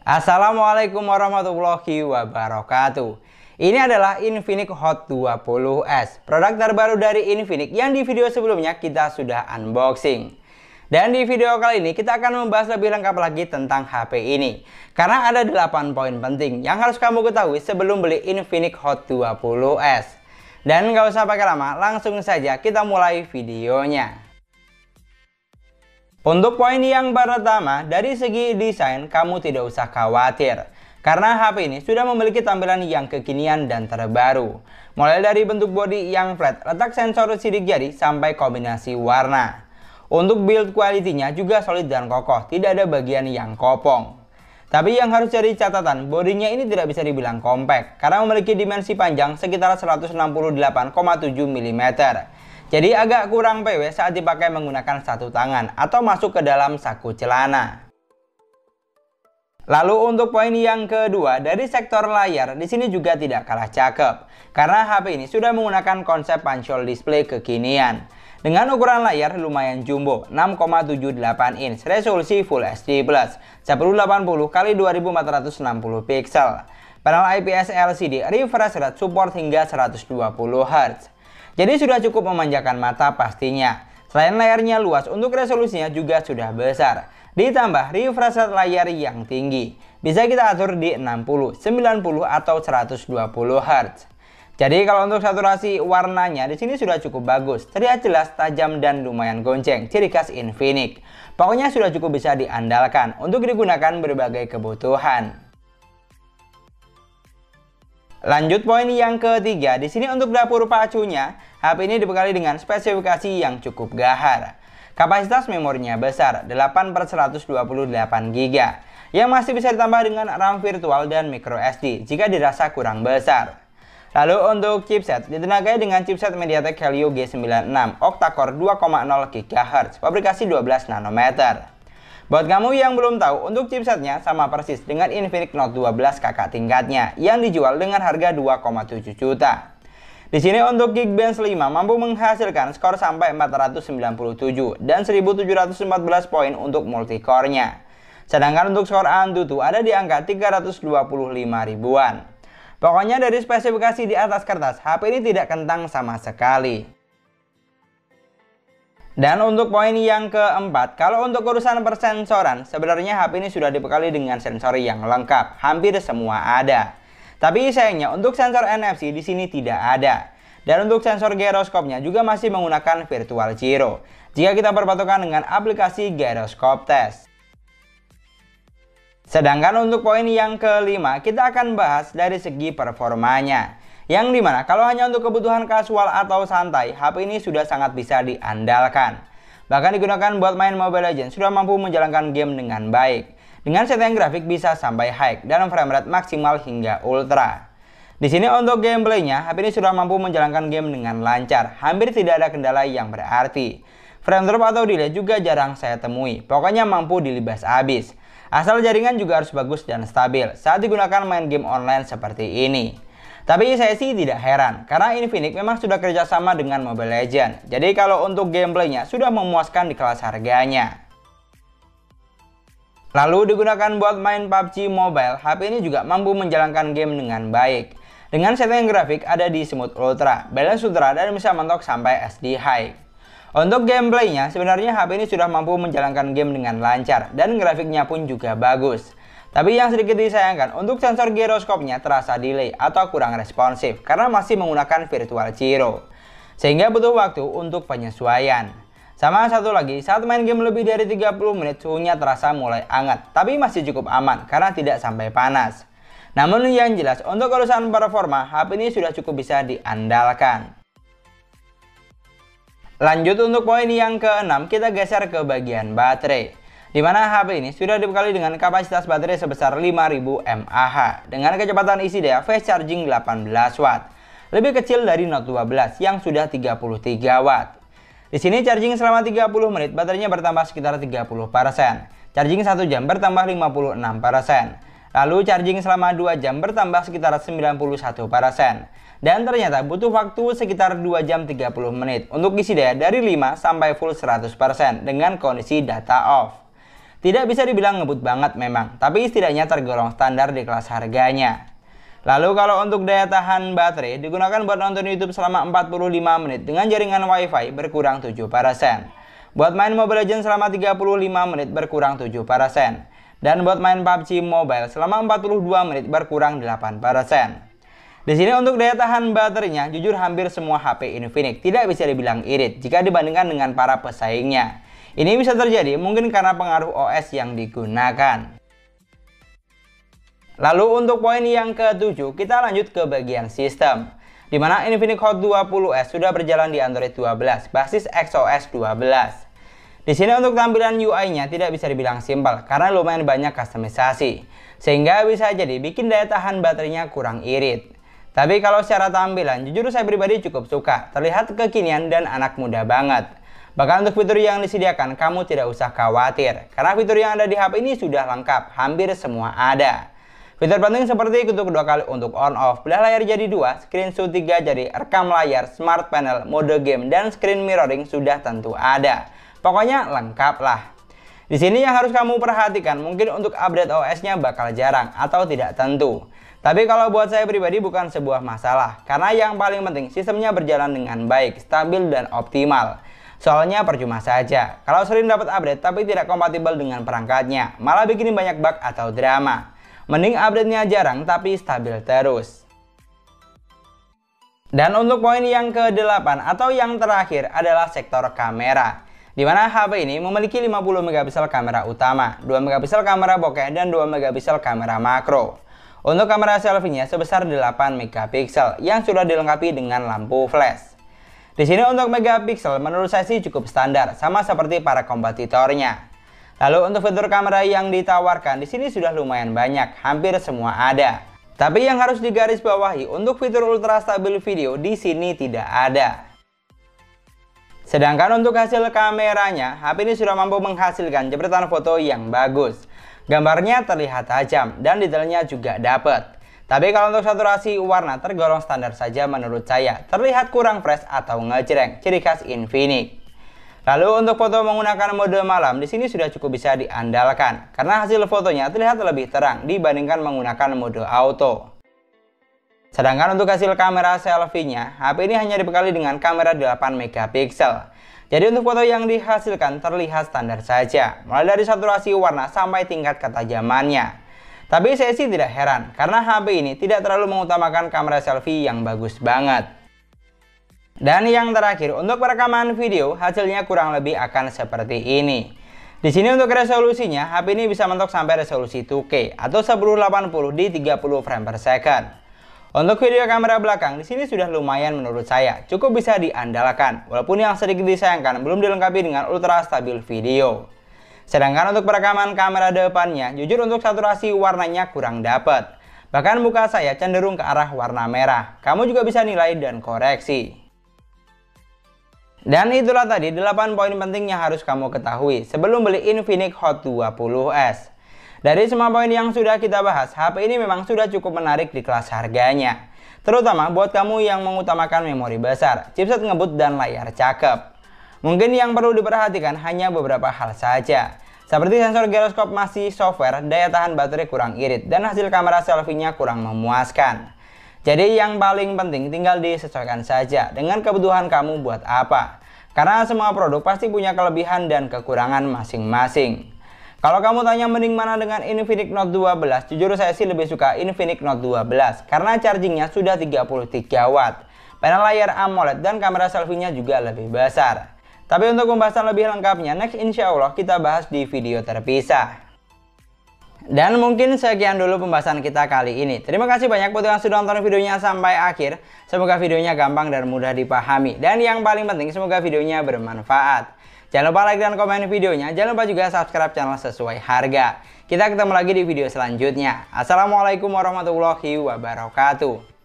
Assalamualaikum warahmatullahi wabarakatuh. Ini adalah Infinix Hot 20s, produk terbaru dari Infinix yang di video sebelumnya kita sudah unboxing. Dan di video kali ini kita akan membahas lebih lengkap lagi tentang HP ini. Karena ada 8 poin penting yang harus kamu ketahui sebelum beli Infinix Hot 20s. Dan nggak usah pakai lama, langsung saja kita mulai videonya. Untuk poin yang pertama, dari segi desain kamu tidak usah khawatir. Karena HP ini sudah memiliki tampilan yang kekinian dan terbaru. Mulai dari bentuk bodi yang flat, letak sensor sidik jari, sampai kombinasi warna. Untuk build quality-nya juga solid dan kokoh, tidak ada bagian yang kopong. Tapi yang harus jadi catatan, bodinya ini tidak bisa dibilang compact, karena memiliki dimensi panjang sekitar 168,7 mm. Jadi agak kurang PW saat dipakai menggunakan satu tangan atau masuk ke dalam saku celana. Lalu untuk poin yang kedua, dari sektor layar di sini juga tidak kalah cakep. Karena HP ini sudah menggunakan konsep punch hole display kekinian. Dengan ukuran layar lumayan jumbo, 6,78 inch, resolusi Full HD+, 1080x2460 pixel. Panel IPS LCD, refresh rate support hingga 120 Hz. Jadi sudah cukup memanjakan mata pastinya. Selain layarnya luas, untuk resolusinya juga sudah besar. Ditambah refresh rate layar yang tinggi. Bisa kita atur di 60, 90 atau 120 Hz. Jadi kalau untuk saturasi warnanya di sini sudah cukup bagus, terlihat jelas, tajam dan lumayan gonceng, ciri khas Infinix. Pokoknya sudah cukup bisa diandalkan untuk digunakan berbagai kebutuhan. Lanjut poin yang ketiga, di sini untuk dapur pacunya, HP ini dibekali dengan spesifikasi yang cukup gahar. Kapasitas memorinya besar, 8/128 GB, yang masih bisa ditambah dengan RAM virtual dan microSD jika dirasa kurang besar. Lalu untuk chipset, ditenagai dengan chipset MediaTek Helio G96 octa-core 2,0 GHz, fabrikasi 12 nanometer. Buat kamu yang belum tahu, untuk chipsetnya sama persis dengan Infinix Note 12 kakak tingkatnya yang dijual dengan harga 2,7 juta. Di sini untuk Geekbench 5 mampu menghasilkan skor sampai 497 dan 1714 poin untuk multicore-nya. Sedangkan untuk skor Antutu ada di angka 325 ribuan. Pokoknya dari spesifikasi di atas kertas, HP ini tidak kentang sama sekali. Dan untuk poin yang keempat, kalau untuk urusan persensoran, sebenarnya HP ini sudah dibekali dengan sensor yang lengkap, hampir semua ada. Tapi sayangnya untuk sensor NFC di sini tidak ada. Dan untuk sensor gyroskopnya juga masih menggunakan virtual gyro, jika kita berpatokan dengan aplikasi Gyroscope Test. Sedangkan untuk poin yang kelima, kita akan bahas dari segi performanya. Yang dimana kalau hanya untuk kebutuhan kasual atau santai, HP ini sudah sangat bisa diandalkan. Bahkan digunakan buat main Mobile Legends sudah mampu menjalankan game dengan baik. Dengan setting grafik bisa sampai high dan frame rate maksimal hingga ultra. Di sini untuk gameplaynya, HP ini sudah mampu menjalankan game dengan lancar, hampir tidak ada kendala yang berarti. Frame drop atau delay juga jarang saya temui, pokoknya mampu dilibas habis. Asal jaringan juga harus bagus dan stabil saat digunakan main game online seperti ini. Tapi saya sih tidak heran, karena Infinix memang sudah kerjasama dengan Mobile Legends. Jadi kalau untuk gameplaynya sudah memuaskan di kelas harganya. Lalu digunakan buat main PUBG Mobile, HP ini juga mampu menjalankan game dengan baik. Dengan setting grafik ada di Smooth Ultra, balance ultra, dan bisa mentok sampai SD High. Untuk gameplaynya, sebenarnya HP ini sudah mampu menjalankan game dengan lancar, dan grafiknya pun juga bagus. Tapi yang sedikit disayangkan, untuk sensor gyroskopnya terasa delay atau kurang responsif karena masih menggunakan virtual gyro. Sehingga butuh waktu untuk penyesuaian. Sama satu lagi, saat main game lebih dari 30 menit suhunya terasa mulai hangat, tapi masih cukup aman karena tidak sampai panas. Namun yang jelas, untuk urusan performa, HP ini sudah cukup bisa diandalkan. Lanjut untuk poin yang keenam, kita geser ke bagian baterai. Di mana HP ini sudah dibekali dengan kapasitas baterai sebesar 5000 mAh dengan kecepatan isi daya fast charging 18 Watt. Lebih kecil dari Note 12 yang sudah 33 Watt. Di sini charging selama 30 menit baterainya bertambah sekitar 30%. Charging 1 jam bertambah 56%. Lalu charging selama 2 jam bertambah sekitar 91%. Dan ternyata butuh waktu sekitar 2 jam 30 menit untuk isi daya dari 5 sampai full 100% dengan kondisi data off. Tidak bisa dibilang ngebut banget memang, tapi setidaknya tergolong standar di kelas harganya. Lalu kalau untuk daya tahan baterai digunakan buat nonton YouTube selama 45 menit dengan jaringan WiFi berkurang 7%. Buat main Mobile Legends selama 35 menit berkurang 7%. Dan buat main PUBG Mobile selama 42 menit berkurang 8%. Di sini untuk daya tahan baterainya jujur hampir semua HP Infinix tidak bisa dibilang irit jika dibandingkan dengan para pesaingnya. Ini bisa terjadi mungkin karena pengaruh OS yang digunakan. Lalu untuk poin yang ke-7, kita lanjut ke bagian sistem, di mana Infinix Hot 20S sudah berjalan di Android 12 basis XOS 12. Di sini untuk tampilan UI-nya tidak bisa dibilang simpel karena lumayan banyak kustomisasi, sehingga bisa jadi bikin daya tahan baterainya kurang irit. Tapi kalau secara tampilan, jujur saya pribadi cukup suka, terlihat kekinian dan anak muda banget. Bahkan untuk fitur yang disediakan, kamu tidak usah khawatir, karena fitur yang ada di HP ini sudah lengkap, hampir semua ada. Fitur penting seperti ketuk 2 kali untuk on off, belah layar jadi 2, screenshot 3 jadi rekam layar, smart panel, mode game, dan screen mirroring sudah tentu ada. Pokoknya lengkap lah. Di sini yang harus kamu perhatikan, mungkin untuk update OS-nya bakal jarang atau tidak tentu. Tapi kalau buat saya pribadi bukan sebuah masalah, karena yang paling penting sistemnya berjalan dengan baik, stabil, dan optimal. Soalnya percuma saja kalau sering dapat update tapi tidak kompatibel dengan perangkatnya, malah bikin banyak bug atau drama. Mending update-nya jarang tapi stabil terus. Dan untuk poin yang ke-8 atau yang terakhir adalah sektor kamera, di mana HP ini memiliki 50 megapiksel kamera utama, 2 megapiksel kamera bokeh, dan 2 megapiksel kamera makro. Untuk kamera selfie-nya sebesar 8 megapiksel yang sudah dilengkapi dengan lampu flash. Di sini untuk megapiksel menurut saya sih cukup standar, sama seperti para kompetitornya. Lalu untuk fitur kamera yang ditawarkan di sini sudah lumayan banyak, hampir semua ada. Tapi yang harus digarisbawahi untuk fitur ultra stabil video di sini tidak ada. Sedangkan untuk hasil kameranya, HP ini sudah mampu menghasilkan jepretan foto yang bagus. Gambarnya terlihat tajam dan detailnya juga dapat. Tapi kalau untuk saturasi warna tergolong standar saja menurut saya, terlihat kurang fresh atau ngejreng, ciri khas Infinix. Lalu untuk foto menggunakan mode malam di sini sudah cukup bisa diandalkan karena hasil fotonya terlihat lebih terang dibandingkan menggunakan mode auto. Sedangkan untuk hasil kamera selfie-nya, HP ini hanya dibekali dengan kamera 8 megapiksel. Jadi untuk foto yang dihasilkan terlihat standar saja, mulai dari saturasi warna sampai tingkat ketajamannya. Tapi saya sih tidak heran karena HP ini tidak terlalu mengutamakan kamera selfie yang bagus banget. Dan yang terakhir, untuk perekaman video, hasilnya kurang lebih akan seperti ini. Di sini untuk resolusinya, HP ini bisa mentok sampai resolusi 2K atau 1080 di 30 frame per second. Untuk video kamera belakang, di sini sudah lumayan menurut saya, cukup bisa diandalkan, walaupun yang sedikit disayangkan belum dilengkapi dengan ultra stabil video. Sedangkan untuk perekaman kamera depannya, jujur untuk saturasi warnanya kurang dapat. Bahkan muka saya cenderung ke arah warna merah. Kamu juga bisa nilai dan koreksi. Dan itulah tadi 8 poin penting yang harus kamu ketahui sebelum beli Infinix Hot 20S. Dari semua poin yang sudah kita bahas, HP ini memang sudah cukup menarik di kelas harganya. Terutama buat kamu yang mengutamakan memori besar, chipset ngebut, dan layar cakep. Mungkin yang perlu diperhatikan hanya beberapa hal saja. Seperti sensor giroskop masih software, daya tahan baterai kurang irit, dan hasil kamera selfie-nya kurang memuaskan. Jadi yang paling penting tinggal disesuaikan saja dengan kebutuhan kamu buat apa. Karena semua produk pasti punya kelebihan dan kekurangan masing-masing. Kalau kamu tanya mending mana dengan Infinix Note 12, jujur saya sih lebih suka Infinix Note 12 karena chargingnya sudah 33 watt. Panel layar AMOLED dan kamera selfie-nya juga lebih besar. Tapi untuk pembahasan lebih lengkapnya, next insya Allah kita bahas di video terpisah. Dan mungkin sekian dulu pembahasan kita kali ini. Terima kasih banyak buat yang sudah nonton videonya sampai akhir. Semoga videonya gampang dan mudah dipahami. Dan yang paling penting, semoga videonya bermanfaat. Jangan lupa like dan komen videonya. Jangan lupa juga subscribe channel sesuai harga. Kita ketemu lagi di video selanjutnya. Assalamualaikum warahmatullahi wabarakatuh.